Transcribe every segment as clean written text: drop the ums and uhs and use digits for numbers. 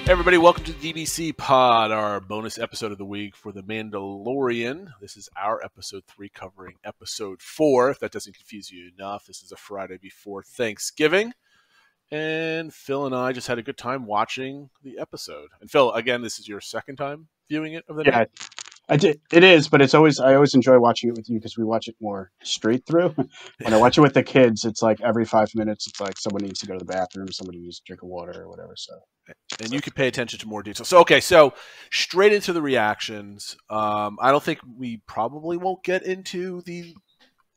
Everybody, welcome to the DBC Pod, our bonus episode of the week for The Mandalorian. This is our episode 3 covering episode 4. If that doesn't confuse you enough, this is a Friday before Thanksgiving. And Phil and I just had a good time watching the episode. And Phil, again, this is your second time viewing it of the night? I did. It is, but I always enjoy watching it with you because we watch it more straight through. When I watch it with the kids, it's like every 5 minutes, it's like someone needs to go to the bathroom, somebody needs to drink a water or whatever. So, and you can pay attention to more details. So straight into the reactions. I don't think we probably won't get into the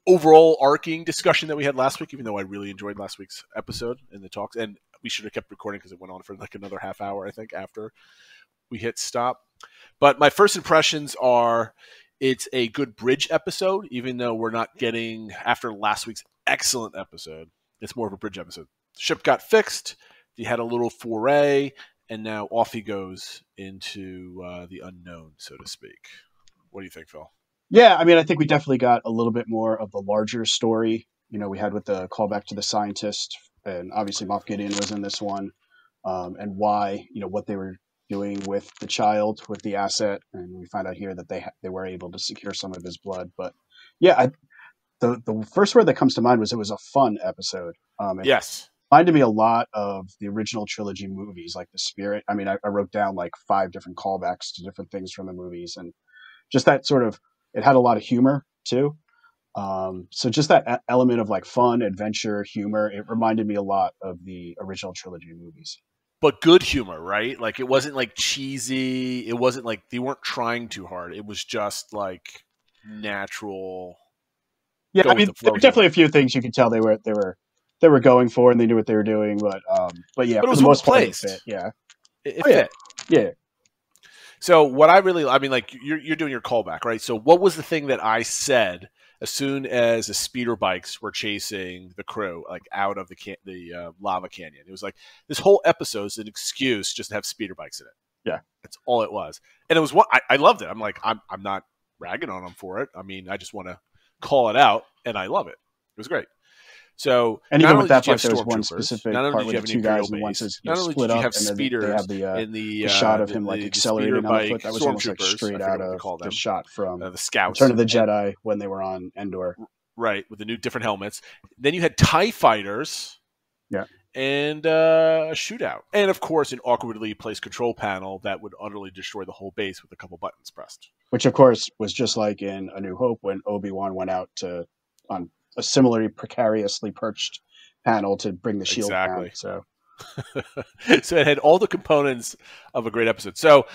overall arcing discussion that we had last week, even though I really enjoyed last week's episode and the talks. And we should have kept recording because it went on for like another half hour, I think, after we hit stop. But my first impressions are it's a good bridge episode, even though we're not getting, after last week's excellent episode, it's more of a bridge episode. The ship got fixed, he had a little foray, and now off he goes into the unknown, so to speak. What do you think, Phil? Yeah, I mean, I think we definitely got a little bit more of the larger story, we had with the callback to the scientist, and obviously Moff Gideon was in this one, and why, what they were doing with the child, with the asset, and we find out here that they were able to secure some of his blood. But yeah, the first word that comes to mind was it was a fun episode. Yes. It reminded me a lot of the original trilogy movies, like The Spirit. I mean, I wrote down like 5 different callbacks to different things from the movies, and just that sort of, it had a lot of humor too. So just that element of like fun, adventure, humor, it reminded me a lot of the original trilogy movies. But good humor, right? Like, it wasn't like cheesy. It wasn't like they weren't trying too hard. It was just like natural. Yeah, I mean, there were definitely a few things you could tell they were going for, and they knew what they were doing. But yeah, but it was for the most part, it fit. Yeah, it fit. Yeah. So what I mean, like you're doing your callback, right? So what was the thing that I said as soon as the speeder bikes were chasing the crew, like out of the lava canyon? It was like this whole episode is an excuse just to have speeder bikes in it. Yeah, that's all it was, and it was what I loved it. I'm like, I'm not ragging on them for it. I mean, I just want to call it out, and I love it. It was great. So, and even with that part, there was one specific part with the 2 guys, and once it's split up, and then they have the shot of him like accelerating on the foot. That was almost like straight out of the shot from the Scouts, Return of the Jedi, when they were on Endor, right? With the new different helmets. Then you had TIE fighters, yeah, and a shootout, and of course an awkwardly placed control panel that would utterly destroy the whole base with a couple buttons pressed. Which, of course, was just like in A New Hope when Obi-Wan went out on a similarly precariously perched panel to bring the shield down. So so it had all the components of a great episode. So,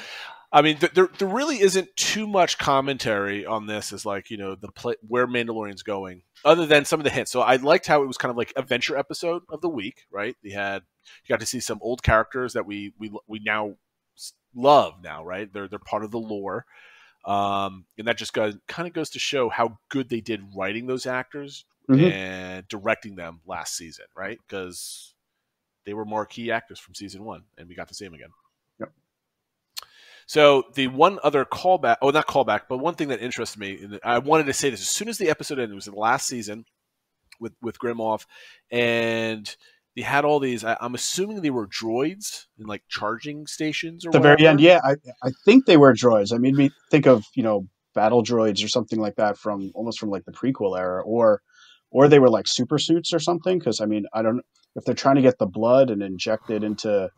I mean, there really isn't too much commentary on this as like, where Mandalorian's going, other than some of the hints. So I liked how it was kind of like adventure episode of the week, right? You got to see some old characters that we now love now, right? They're part of the lore. And that just kind of goes to show how good they did writing those actors and directing them last season, right? Because they were marquee actors from season 1, and we got to see them again. Yep. So the one other callback, not callback, but one thing that interested me, and I wanted to say this as soon as the episode ended, it was in the last season with Grimoff, and they had all these, I'm assuming they were droids in like charging stations or whatever. At the very end, yeah. I think they were droids. I mean, we think of, battle droids or something like that from like the prequel era, or they were like super suits or something. Because, I mean, I don't know if they're trying to get the blood and inject it into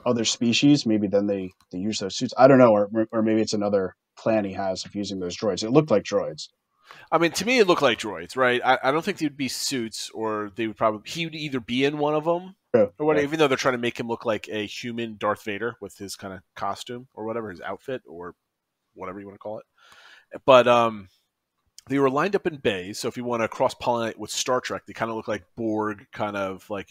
other species, maybe then they use those suits. I don't know, or maybe it's another plan he has of using those droids. It looked like droids. I mean, to me, it looked like droids, right? I don't think they'd be suits, or he would either be in one of them or whatever, even though they're trying to make him look like a human Darth Vader with his kind of costume or whatever, his outfit or whatever you want to call it. But they were lined up in bays, so if you want to cross-pollinate with Star Trek, they kind of look like Borg, kind of like,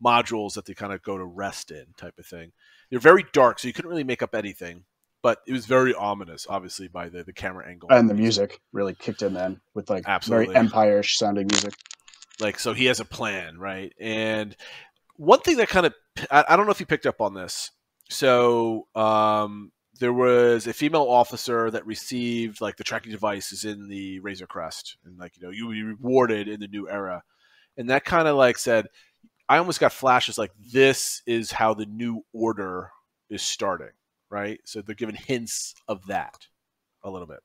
modules that they kind of go to rest in type of thing. They're very dark, so you couldn't really make up anything. But it was very ominous, obviously, by the camera angle. And the music really kicked in then with like very Empire-ish sounding music. Like, so he has a plan, right? And one thing that kind of, I don't know if you picked up on this. So there was a female officer that received like the tracking devices in the Razor Crest. And like, you would be rewarded in the new era. And that kind of like said, I almost got flashes like this is how the new order is starting, right? So they're giving hints of that a little bit.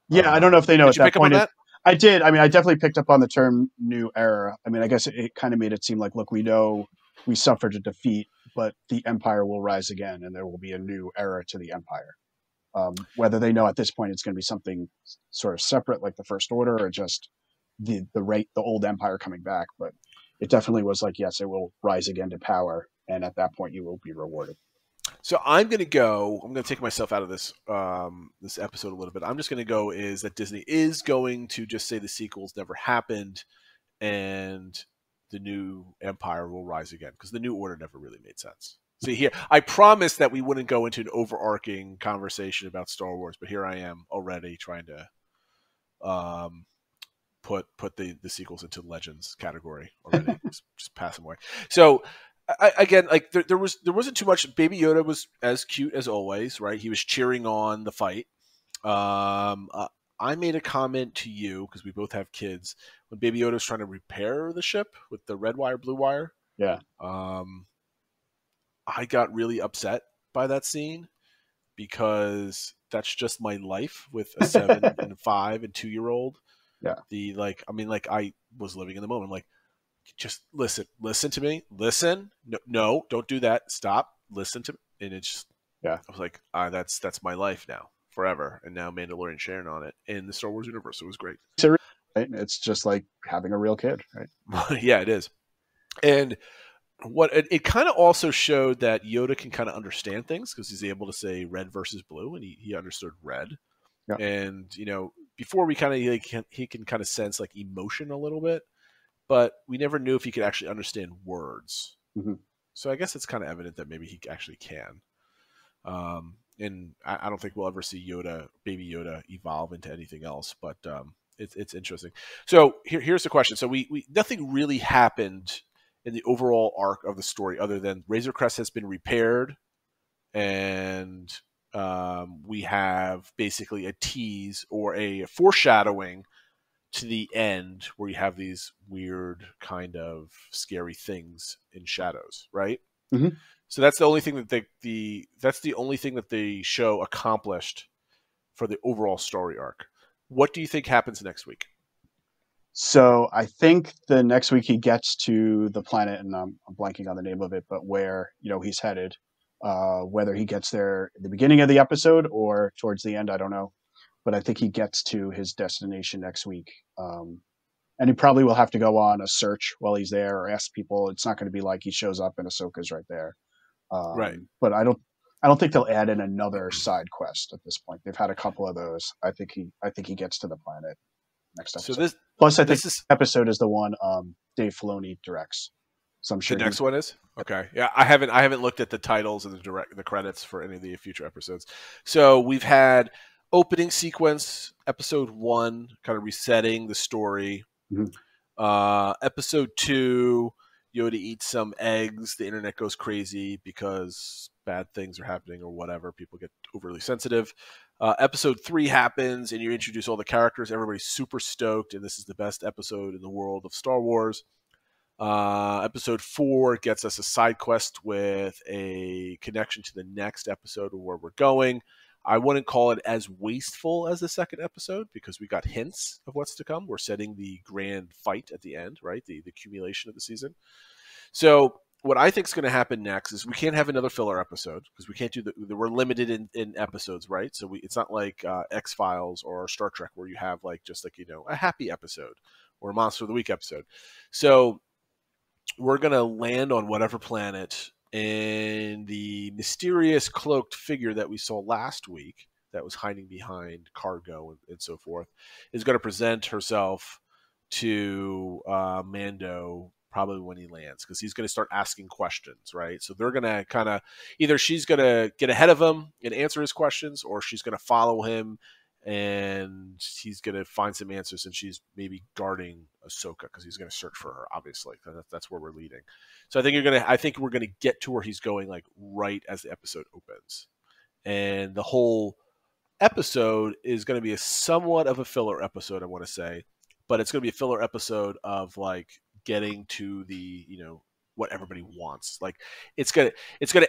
Yeah, I don't know if they know Did at you that pick up on point. that? I did. I mean, I definitely picked up on the term "new era." I mean, I guess it kind of made it seem like, look, we know we suffered a defeat, but the Empire will rise again, and there will be a new era to the Empire. Whether they know at this point it's going to be something sort of separate, like the First Order, or just the old Empire coming back, but it definitely was like, yes, it will rise again to power, and at that point, you will be rewarded. So I'm going to go. I'm going to take myself out of this this episode a little bit. I'm just going to go is that Disney is going to just say the sequels never happened, and the new Empire will rise again because the New Order never really made sense. See here, I promised that we wouldn't go into an overarching conversation about Star Wars, but here I am already trying to put the sequels into Legends category already. just pass them away. So again, like there wasn't too much. Baby Yoda was as cute as always, right? He was cheering on the fight. I made a comment to you because we both have kids when Baby Yoda was trying to repair the ship with the red wire, blue wire. Yeah. I got really upset by that scene because that's just my life with a 7 and 5 and 2-year-old. Yeah. I was living in the moment. I'm like, just listen to me. Listen. No, don't do that. Stop. Listen to me. And it's just, yeah. I was like, that's my life now, forever. And now Mandalorian sharing on it in the Star Wars universe. It was great. It's just like having a real kid, right? Yeah, it is. And what it kind of also showed that Yoda can kind of understand things because he's able to say red versus blue, and he understood red. Yeah. And before we kind of he can kind of sense like emotion a little bit, but we never knew if he could actually understand words. Mm-hmm. So I guess it's kind of evident that maybe he actually can. And I don't think we'll ever see Baby Yoda, evolve into anything else, but it's interesting. So here's the question. So we nothing really happened in the overall arc of the story other than Razor Crest has been repaired, and we have basically a tease or a foreshadowing to the end where you have these weird kind of scary things in shadows, right? Mm-hmm. So that's the only thing that that's the only thing that the show accomplished for the overall story arc. What do you think happens next week? So I think the next week he gets to the planet, and I'm blanking on the name of it, but where he's headed. Whether he gets there at the beginning of the episode or towards the end, I don't know. But I think he gets to his destination next week. And he probably will have to go on a search while he's there or ask people. It's not going to be like he shows up and Ahsoka's right there. Right. But I don't think they'll add in another side quest at this point. They've had a couple of those. I think he gets to the planet next episode. Plus, I think this episode is the one Dave Filoni directs. So I'm sure the next one is okay. Yeah, I haven't looked at the titles and the credits for any of the future episodes. So we've had opening sequence, episode 1, kind of resetting the story. Mm-hmm. Episode 2, Yoda eats some eggs. The internet goes crazy because bad things are happening or whatever. People get overly sensitive. Episode 3 happens, and you introduce all the characters. Everybody's super stoked, and this is the best episode in the world of Star Wars. Episode 4 gets us a side quest with a connection to the next episode of where we're going. I wouldn't call it as wasteful as the second episode because we got hints of what's to come. We're setting the grand fight at the end, right? The accumulation of the season. So what I think is going to happen next is we can't have another filler episode because we can't do we're limited in episodes, right? So it's not like X-Files or Star Trek where you have a happy episode or a Monster of the Week episode. So we're going to land on whatever planet, and the mysterious cloaked figure that we saw last week that was hiding behind cargo and so forth is going to present herself to Mando probably when he lands because he's going to start asking questions, right? So they're going to kind of either she's going to get ahead of him and answer his questions, or she's going to follow him and he's going to find some answers, and she's maybe guarding Ahsoka because he's going to search for her. Obviously, that's where we're leading. So I think we're going to get to where he's going like right as the episode opens, and the whole episode is going to be a somewhat of a filler episode, I want to say, but it's going to be a filler episode of like getting to the what everybody wants. Like it's gonna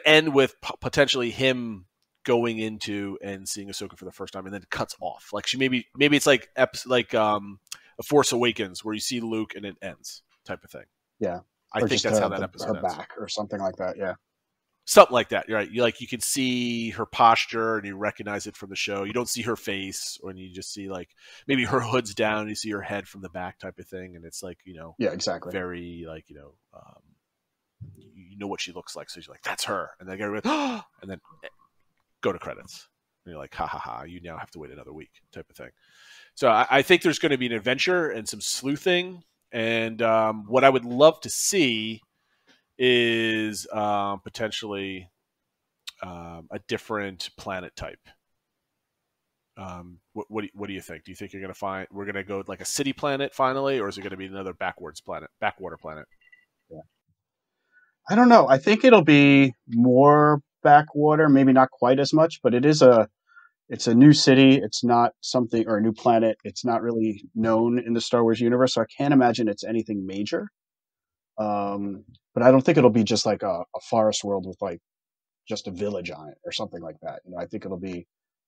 end with potentially him going into and seeing Ahsoka for the first time, and then it cuts off. Like she maybe it's like A Force Awakens where you see Luke and it ends type of thing. Yeah, I or think just that's how that episode her ends. back or something like that. Yeah, Something like that, right? You can see her posture and you recognize it from the show. You don't see her face, or you just see like maybe her hood's down and you see her head from the back type of thing, and it's like yeah, exactly. very like you know what she looks like, so you're like that's her, and then everybody, oh! And then go to credits, and you're like ha ha ha, you now have to wait another week type of thing. So I think there's going to be an adventure and some sleuthing, and what I would love to see is potentially a different planet type. What do you think? Do you think we're going to go like a city planet finally, or is it going to be another backwater planet? Yeah. I don't know. I think it'll be more backwater, maybe not quite as much, but it's a new city. It's not something, or a new planet. It's not really known in the Star Wars universe, so I can't imagine it's anything major. But I don't think it'll be just like a forest world with like just a village on it or something like that. I think it'll be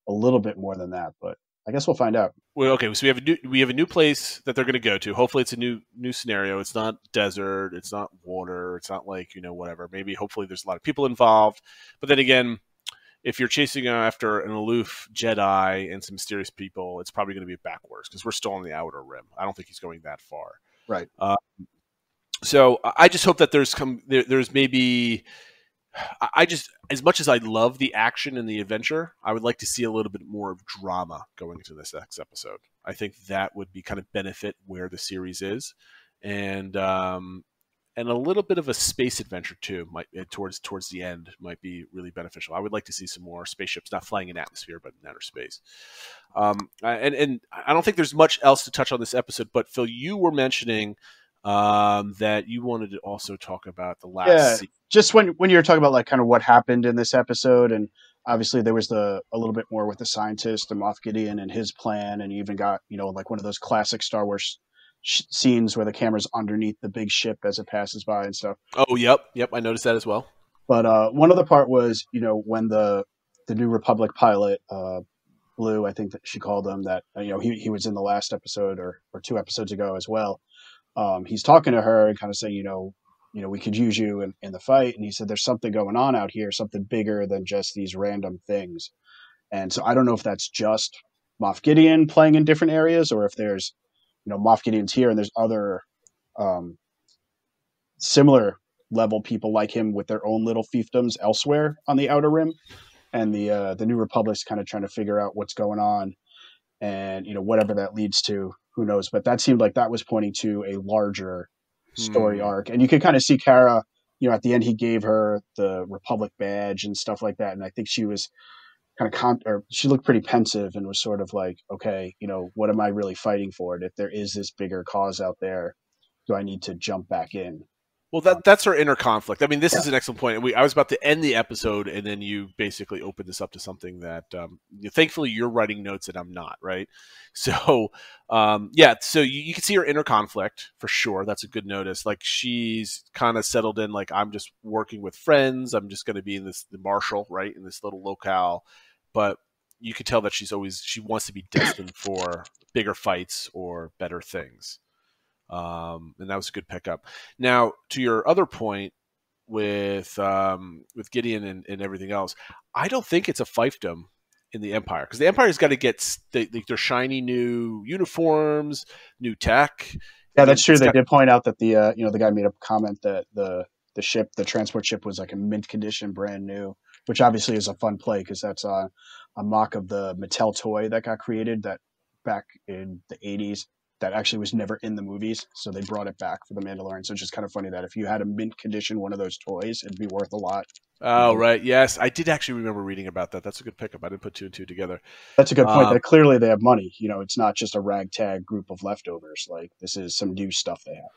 a little bit more than that, but I guess we'll find out. Well, okay, so we have a new place that they're going to go to. Hopefully, it's a new scenario. It's not desert. It's not water. It's not like whatever. Maybe hopefully there's a lot of people involved. But then again, if you're chasing after an aloof Jedi and some mysterious people, it's probably going to be backwards because we're still on the outer rim. I don't think he's going that far. Right. So I just hope that there's maybe. I just, as much as I love the action and the adventure, I would like to see a little bit more of drama going into this next episode. I think that would be kind of benefit where the series is, and a little bit of a space adventure too. Might towards the end might be really beneficial. I would like to see some more spaceships not flying in atmosphere but in outer space. And I don't think there's much else to touch on this episode. But Phil, you were mentioning that you wanted to also talk about the last scene. Just when you were talking about like kind of what happened in this episode, and obviously there was a little bit more with the scientist and Moff Gideon and his plan, and you even got like one of those classic Star Wars scenes where the camera's underneath the big ship as it passes by and stuff. Oh, yep, I noticed that as well. But one other part was when the New Republic pilot Blue, I think that she called him, that he was in the last episode or 2 episodes ago as well. He's talking to her and kind of saying, we could use you in the fight. And he said, there's something going on out here, something bigger than just these random things. And so I don't know if that's just Moff Gideon playing in different areas, or if there's, Moff Gideon's here and there's other similar level people like him with their own little fiefdoms elsewhere on the Outer Rim. And the New Republic's kind of trying to figure out what's going on, and whatever that leads to, who knows? But that seemed like that was pointing to a larger story arc, and you could kind of see Cara. At the end, he gave her the Republic badge and stuff like that, and I think she was kind of she looked pretty pensive and was sort of like, okay, what am I really fighting for? And if there is this bigger cause out there, do I need to jump back in? Well, that's her inner conflict. I mean, this is an excellent point. I was about to end the episode, and then you basically opened this up to something that, thankfully, you're writing notes and I'm not, right? So, so you can see her inner conflict for sure. That's a good notice. Like, she's kind of settled in, like, I'm just working with friends. I'm just going to be in the marshal, right, in this little locale. But you could tell that she wants to be destined for bigger fights or better things. And that was a good pickup. Now, to your other point with Gideon and everything else, I don't think it's a fiefdom in the Empire, because the Empire's got to get their shiny new uniforms, new tech. Yeah, that's true. They did point out that the guy made a comment that the transport ship was like a mint condition, brand new, which obviously is a fun play because that's a mock of the Mattel toy that got created that back in the 80s. That actually was never in the movies, so they brought it back for The Mandalorian. So it's just kind of funny that if you had a mint condition one of those toys, it'd be worth a lot. Oh, right. Yes, I did actually remember reading about that. That's a good pickup. I didn't put 2 and 2 together. That's a good point. That clearly they have money. It's not just a ragtag group of leftovers. Like, this is some new stuff they have.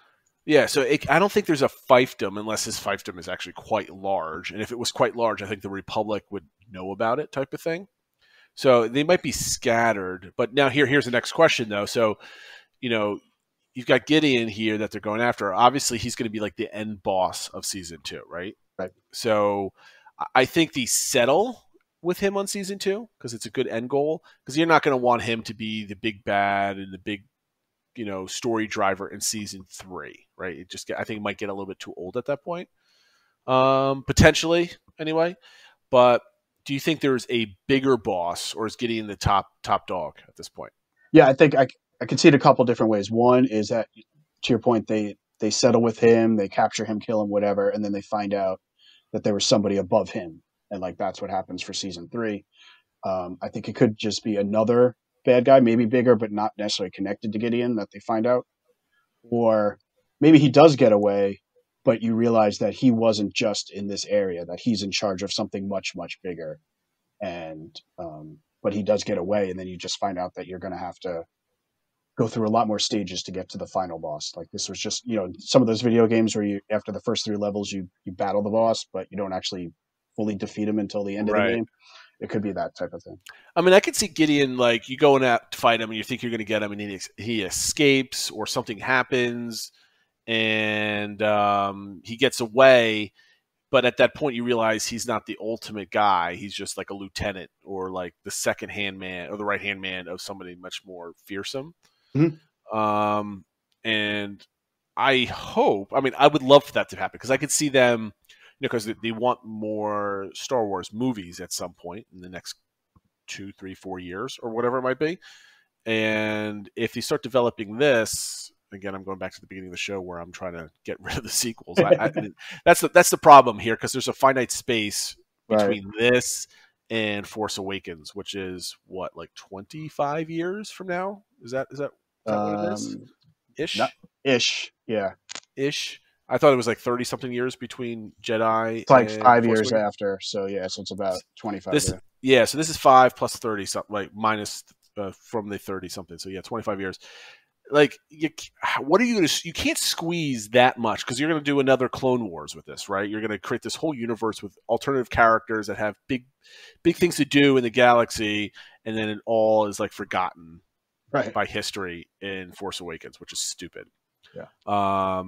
Yeah, so I don't think there's a fiefdom unless his fiefdom is actually quite large. And if it was quite large, I think the Republic would know about it, type of thing. So they might be scattered. But now here's the next question, though. So, you've got Gideon here that they're going after. Obviously, he's going to be like the end boss of season 2, right? Right. So I think they settle with him on season 2 because it's a good end goal. Because you're not going to want him to be the big bad and the big, story driver in season 3, right? I think it might get a little bit too old at that point, potentially anyway. But do you think there's a bigger boss, or is Gideon the top dog at this point? Yeah, I think I can see it a couple different ways. One is that, to your point, they settle with him, they capture him, kill him, whatever, and then they find out that there was somebody above him, and like that's what happens for season 3. I think it could just be another bad guy, maybe bigger, but not necessarily connected to Gideon, that they find out, or maybe he does get away, but you realize that he wasn't just in this area, that he's in charge of something much, much bigger. And, but he does get away. And then you just find out that you're going to have to go through a lot more stages to get to the final boss. Like this was just, some of those video games where after the first 3 levels, you battle the boss, but you don't actually fully defeat him until the end of the game. It could be that type of thing. I mean, I could see Gideon, like, you going out to fight him and you think you're going to get him and he escapes or something happens and he gets away. But at that point, you realize he's not the ultimate guy. He's just like a lieutenant or like the second-hand man or the right-hand man of somebody much more fearsome. Mm-hmm. And I would love for that to happen because I could see them, because they want more Star Wars movies at some point in the next 2, 3, 4 years or whatever it might be. And if you start developing this, again, I'm going back to the beginning of the show where I'm trying to get rid of the sequels. That's the problem here because there's a finite space between this and Force Awakens, which is what, like 25 years from now? Is that what it is? Ish, yeah. Ish. I thought it was like 30 something years between Jedi. It's like and 5 years after, so yeah, so it's about 25. So this is 5 plus 30 something, like minus from the 30 something. So yeah, 25 years. Like, what are you going to? You can't squeeze that much because you're going to do another Clone Wars with this, right? You're going to create this whole universe with alternative characters that have big things to do in the galaxy, and then it all is like forgotten by history in Force Awakens, which is stupid. Yeah.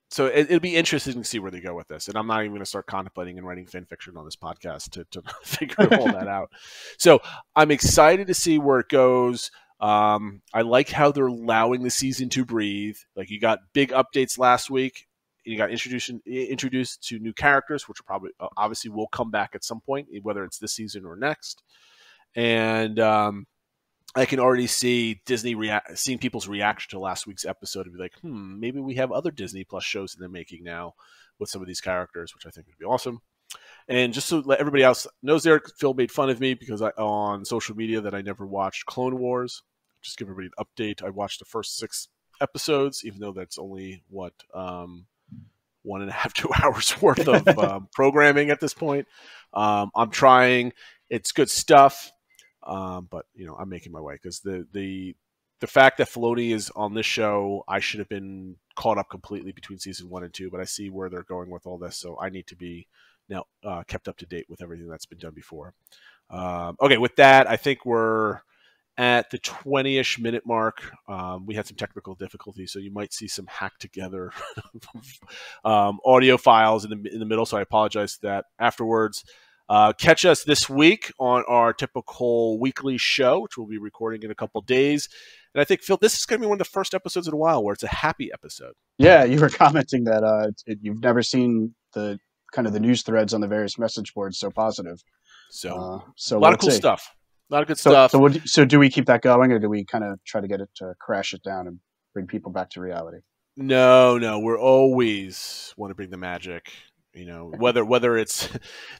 So it'll be interesting to see where they go with this, and I'm not even going to start contemplating and writing fan fiction on this podcast to figure all that out. So I'm excited to see where it goes. I like how they're allowing the season to breathe. Like, you got big updates last week. You got introduced to new characters, which will probably obviously will come back at some point, whether it's this season or next. And I can already see Disney seeing people's reaction to last week's episode and be like, maybe we have other Disney Plus shows in the making now with some of these characters, which I think would be awesome. And just to let everybody else knows, Phil made fun of me because on social media that I never watched Clone Wars. Just give everybody an update. I watched the first 6 episodes, even though that's only 1.5, 2 hours worth of programming at this point. I'm trying. It's good stuff, but I'm making my way because the fact that Filoni is on this show, I should have been caught up completely between season 1 and 2, but I see where they're going with all this, so I need to be now kept up to date with everything that's been done before. Okay, with that, I think we're at the 20-ish minute mark. We had some technical difficulties, so you might see some hacked together audio files in the middle, so I apologize for that afterwards. Catch us this week on our typical weekly show, which we'll be recording in a couple of days. And I think, Phil, this is going to be one of the first episodes in a while where it's a happy episode. Yeah, you were commenting that you've never seen the kind of the news threads on the various message boards so positive. So a lot of cool stuff. A lot of good stuff. So do we keep that going, or do we kind of try to get it to crash it down and bring people back to reality? No, we're always want to bring the magic. Whether it's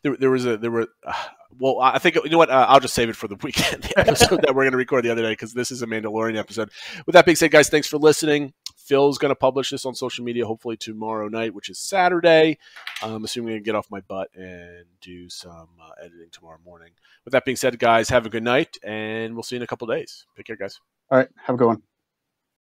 I think, what, I'll just save it for the weekend, the episode that we're going to record the other day, because this is a Mandalorian episode. With that being said, guys, thanks for listening. Phil's going to publish this on social media hopefully tomorrow night, which is Saturday. I'm assuming I'm going to get off my butt and do some editing tomorrow morning. With that being said, guys, have a good night, and we'll see you in a couple days. Take care, guys. All right. Have a good one.